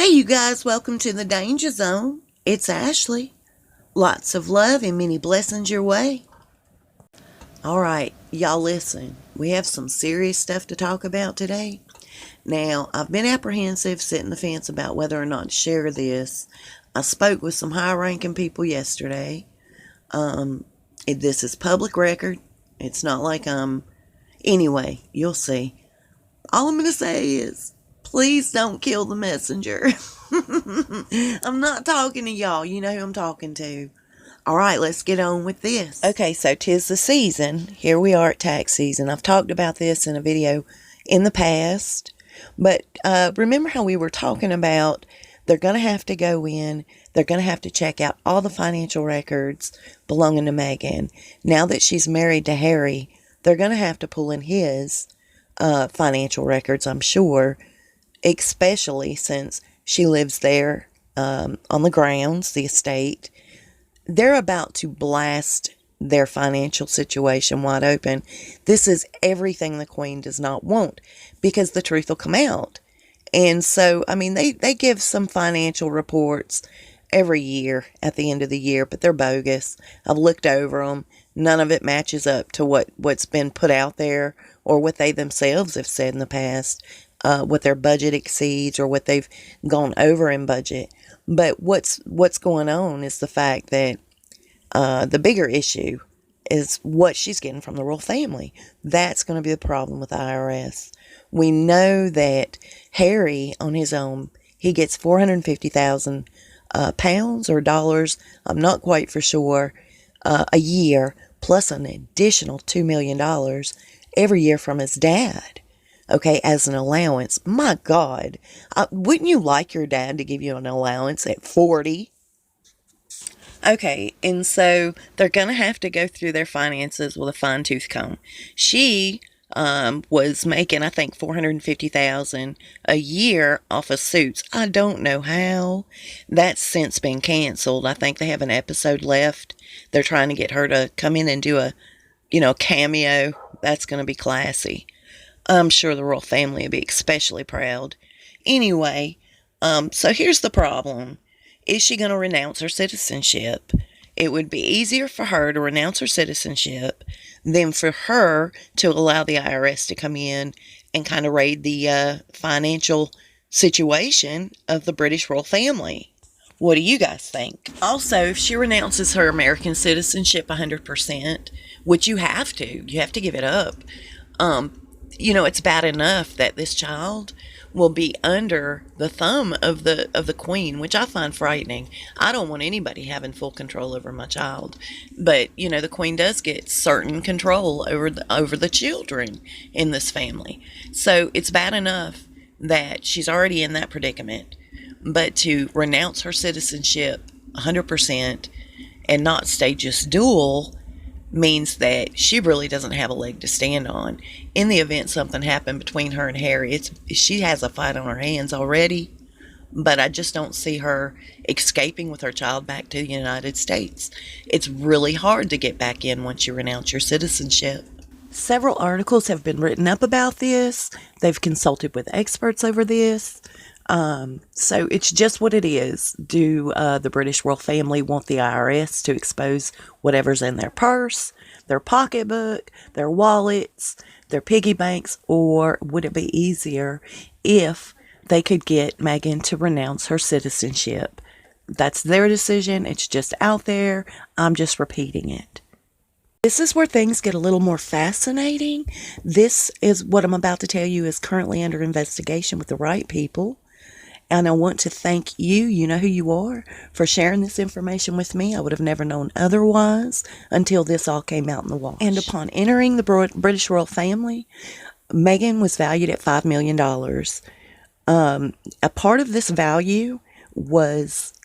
Hey, you guys, welcome to the Danger Zone. It's Ashley. Lots of love and many blessings your way. All right, y'all listen. We have some serious stuff to talk about today. Now, I've been apprehensive, sitting the fence about whether or not to share this. I spoke with some high-ranking people yesterday. This is public record. It's not like Anyway, you'll see. All I'm going to say is, please don't kill the messenger. I'm not talking to y'all. You know who I'm talking to. All right, let's get on with this. Okay, so 'tis the season. Here we are at tax season. I've talked about this in a video in the past. But remember how we were talking about they're going to have to go in. They're going to have to check out all the financial records belonging to Meghan. Now that she's married to Harry, they're going to have to pull in his financial records, I'm sure, especially since she lives there on the grounds, the estate. They're about to blast their financial situation wide open. This is everything the Queen does not want, because the truth will come out. And so, I mean, they give some financial reports every year at the end of the year, but they're bogus. I've looked over them. None of it matches up to what's been put out there or what they themselves have said in the past, what their budget exceeds or what they've gone over in budget. But what's going on is the fact that the bigger issue is what she's getting from the royal family. That's going to be the problem with the IRS. We know that Harry, on his own, he gets 450,000 pounds or dollars, I'm not quite for sure, a year, plus an additional $2 million every year from his dad, okay, as an allowance. My God, wouldn't you like your dad to give you an allowance at 40? Okay, and so they're going to have to go through their finances with a fine-tooth comb. She was making, I think, $450,000 a year off of Suits. I don't know how. That's since been canceled. I think they have an episode left. They're trying to get her to come in and do a, cameo. That's going to be classy. I'm sure the royal family will be especially proud. Anyway, so here's the problem. Is she going to renounce her citizenship? It would be easier for her to renounce her citizenship than for her to allow the IRS to come in and kind of raid the financial situation of the British royal family. What do you guys think? Also, if she renounces her American citizenship 100%, which you have to give it up. It's bad enough that this child will be under the thumb of the Queen, which I find frightening. I don't want anybody having full control over my child, but the Queen does get certain control over the children in this family. So it's bad enough that she's already in that predicament, but to renounce her citizenship 100% and not stay just dual means that she really doesn't have a leg to stand on. In the event something happened between her and Harry, she has a fight on her hands already, but I just don't see her escaping with her child back to the United States. It's really hard to get back in once you renounce your citizenship. Several articles have been written up about this. They've consulted with experts over this. So it's just what it is. Do the British royal family want the IRS to expose whatever's in their purse, their pocketbook, their wallets, their piggy banks, or would it be easier if they could get Meghan to renounce her citizenship? That's their decision. It's just out there. I'm just repeating it. This is where things get a little more fascinating. This is what I'm about to tell you is currently under investigation with the right people. And I want to thank you, you know who you are, for sharing this information with me. I would have never known otherwise until this all came out in the wash. And upon entering the British royal family, Meghan was valued at $5 million. A part of this value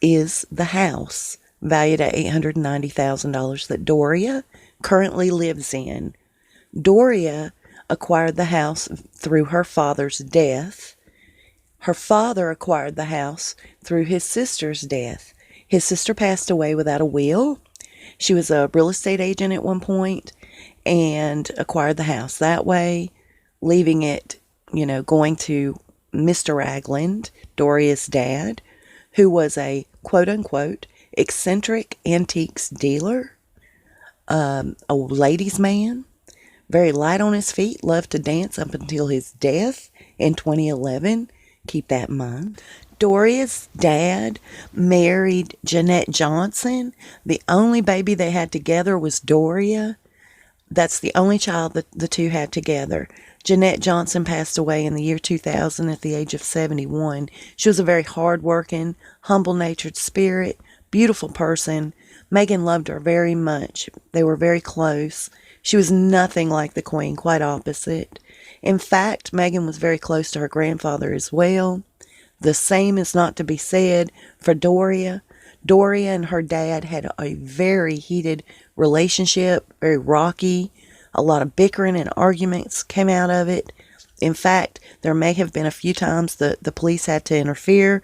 is the house, valued at $890,000 that Doria currently lives in. Doria acquired the house through her father's death. Her father acquired the house through his sister's death. His sister passed away without a will. She was a real estate agent at one point and acquired the house that way, leaving it, going to Mr. Ragland, Doria's dad, who was a quote-unquote eccentric antiques dealer, a ladies' man, very light on his feet, loved to dance up until his death in 2011. Keep that in mind. Doria's dad married Jeanette Johnson. The only baby they had together was Doria. That's the only child that the two had together. Jeanette Johnson passed away in the year 2000 at the age of 71. She was a very hard-working, humble-natured spirit, beautiful person. Megan loved her very much. They were very close. She was nothing like the Queen, quite opposite. In fact, Megan was very close to her grandfather as well. The same is not to be said for Doria. Doria and her dad had a very heated relationship, very rocky. A lot of bickering and arguments came out of it. In fact, there may have been a few times the police had to interfere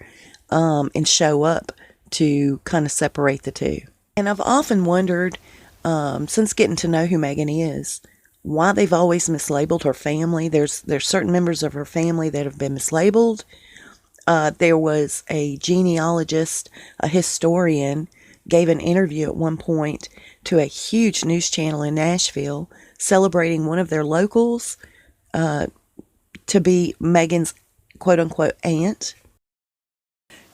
and show up to kind of separate the two. And I've often wondered, since getting to know who Megan is, why they've always mislabeled her family. There's certain members of her family that have been mislabeled. There was a genealogist, a historian, gave an interview at one point to a huge news channel in Nashville celebrating one of their locals to be Megan's quote-unquote aunt.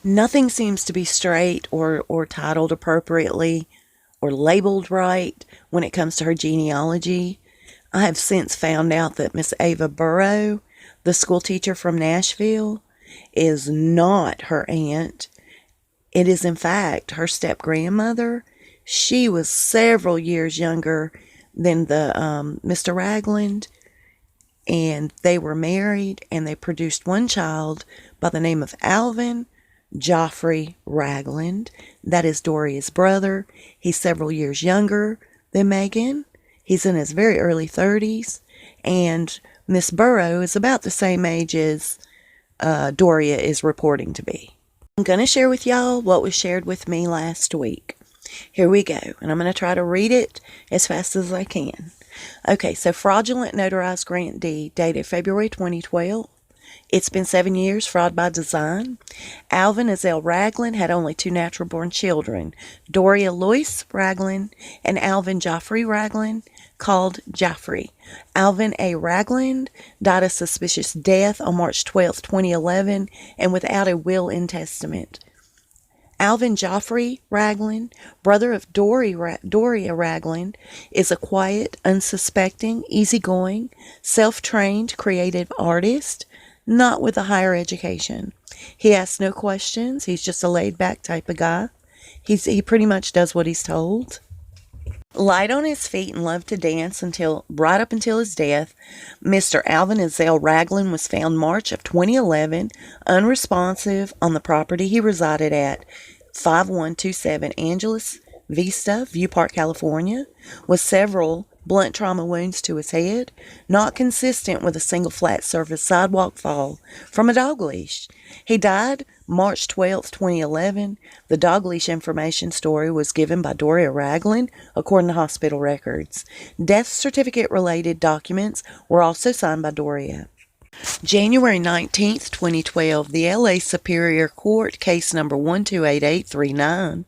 Nothing seems to be straight or titled appropriately or labeled right when it comes to her genealogy. I have since found out that Miss Ava Burrow, the school teacher from Nashville, is not her aunt. It is, in fact, her step-grandmother. She was several years younger than the Mr. Ragland, and they were married, and they produced one child by the name of Alvin Joffrey Ragland. That is Doria's brother. He's several years younger than Megan. He's in his very early 30s, and Miss Burrow is about the same age as Doria is reporting to be. I'm going to share with y'all what was shared with me last week. Here we go, and I'm going to try to read it as fast as I can. Okay, so fraudulent notarized grant deed dated February 2012. It's been 7 years, fraud by design. Alvin Azell Ragland had only 2 natural-born children, Doria Lois Ragland and Alvin Joffrey Ragland, called Joffrey. Alvin A. Ragland died a suspicious death on March 12, 2011, and without a will and testament. Alvin Joffrey Ragland, brother of Doria Ragland, is a quiet, unsuspecting, easygoing, self-trained, creative artist, not with a higher education. He asks no questions. He's just a laid-back type of guy. He pretty much does what he's told. Light on his feet and loved to dance right up until his death, Mr. Alvin Azell Ragland was found March of 2011, unresponsive on the property he resided at, 5127 Angeles Vista, View Park, California, with several blunt trauma wounds to his head, not consistent with a single flat surface sidewalk fall from a dog leash. He died March 12, 2011. The dog leash information story was given by Doria Ragland, according to hospital records. Death certificate-related documents were also signed by Doria. January 19, 2012, the LA Superior Court, case number 128839,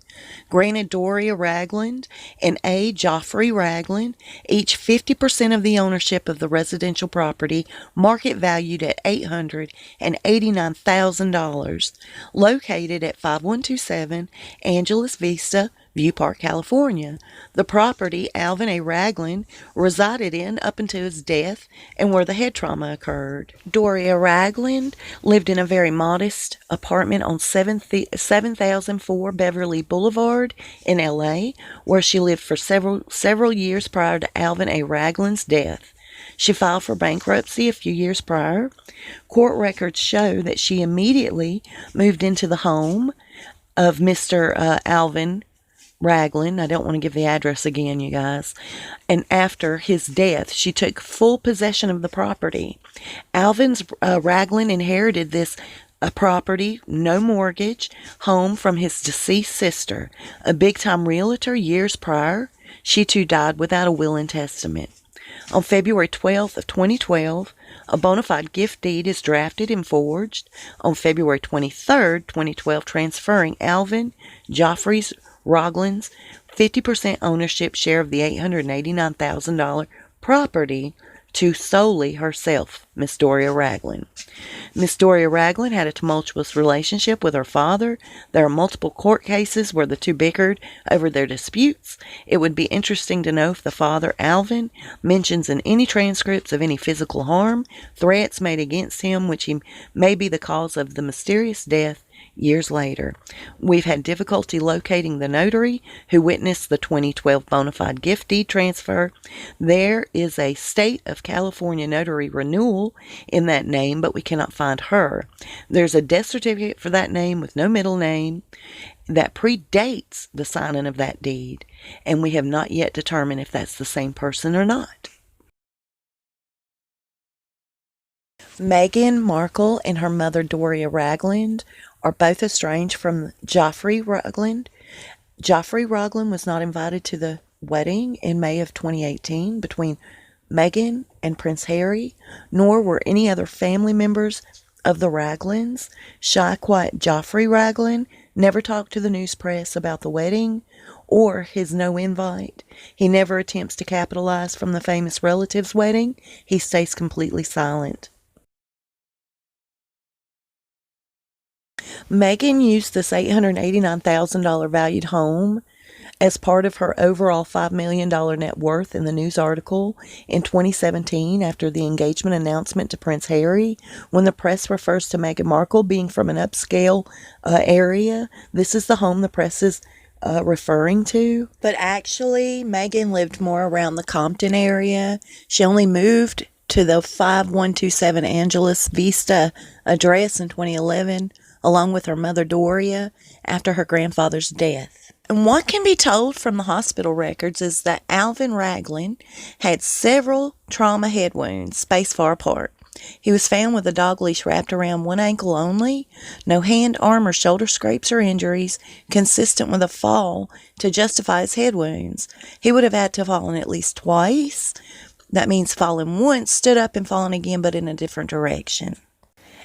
granted Doria Ragland and A. Joffrey Ragland each 50% of the ownership of the residential property, market valued at $889,000, located at 5127 Angeles Vista, View Park, California. The property Alvin A. Ragland resided in up until his death and where the head trauma occurred. Doria Ragland lived in a very modest apartment on 7004 Beverly Boulevard in LA, where she lived for several years prior to Alvin A. Ragland's death. She filed for bankruptcy a few years prior. Court records show that she immediately moved into the home of Mr. Alvin Ragland. I don't want to give the address again, you guys. And after his death, she took full possession of the property. Alvin's Ragland inherited this property, no mortgage, home from his deceased sister, a big-time realtor years prior. She too died without a will and testament. On February 12th of 2012, A bona fide gift deed is drafted and forged on February 23rd, 2012, transferring Alvin Joffrey's Raglan's 50% ownership share of the $889,000 property to solely herself, Miss Doria Raglan. Miss Doria Raglan had a tumultuous relationship with her father. There are multiple court cases where the two bickered over their disputes. It would be interesting to know if the father, Alvin, mentions in any transcripts of any physical harm, threats made against him, which he may be the cause of the mysterious death years later. We've had difficulty locating the notary who witnessed the 2012 bona fide gift deed transfer. There is a state of California notary renewal in that name, but we cannot find her. There's a death certificate for that name with no middle name that predates the signing of that deed, and we have not yet determined if that's the same person or not. Meghan Markle and her mother Doria Raglan are both estranged from Joffrey Raglan. Joffrey Raglan was not invited to the wedding in May of 2018 between Meghan and Prince Harry, nor were any other family members of the Raglans. Shy, quiet Joffrey Raglan never talked to the news press about the wedding or his no invite. He never attempts to capitalize from the famous relative's wedding. He stays completely silent. Meghan used this $889,000 valued home as part of her overall $5 million net worth in the news article in 2017 after the engagement announcement to Prince Harry. When the press refers to Meghan Markle being from an upscale area, this is the home the press is referring to. But actually, Meghan lived more around the Compton area. She only moved to the 5127 Angeles Vista address in 2011, along with her mother Doria, after her grandfather's death. And what can be told from the hospital records is that Alvin Raglan had several trauma head wounds spaced far apart. He was found with a dog leash wrapped around one ankle only, no hand, arm, or shoulder scrapes or injuries consistent with a fall to justify his head wounds. He would have had to have fallen at least twice. That means fallen once, stood up, and fallen again, but in a different direction.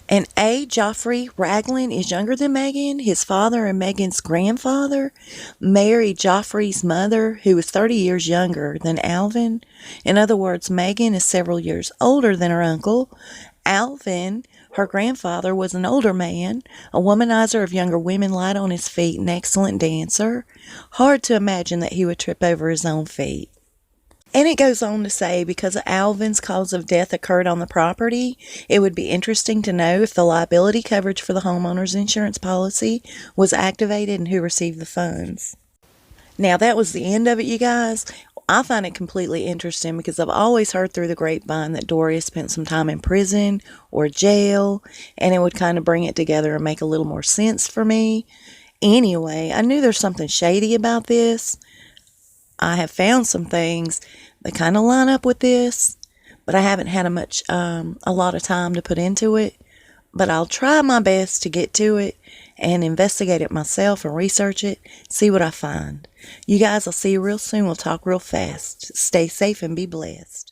And A. Joffrey Raglan is younger than Meghan. His father and Meghan's grandfather married Joffrey's mother, who was 30 years younger than Alvin. In other words, Meghan is several years older than her uncle. Alvin, her grandfather, was an older man, a womanizer of younger women, light on his feet, an excellent dancer. Hard to imagine that he would trip over his own feet. And it goes on to say, because Alvin's cause of death occurred on the property, it would be interesting to know if the liability coverage for the homeowner's insurance policy was activated and who received the funds. Now, that was the end of it, you guys. I find it completely interesting because I've always heard through the grapevine that Doria spent some time in prison or jail, and it would kind of bring it together and make a little more sense for me. Anyway, I knew there's something shady about this. I have found some things that kind of line up with this, but I haven't had a lot of time to put into it. But I'll try my best to get to it and investigate it myself and research it, see what I find. You guys, I'll see you real soon. We'll talk real fast. Stay safe and be blessed.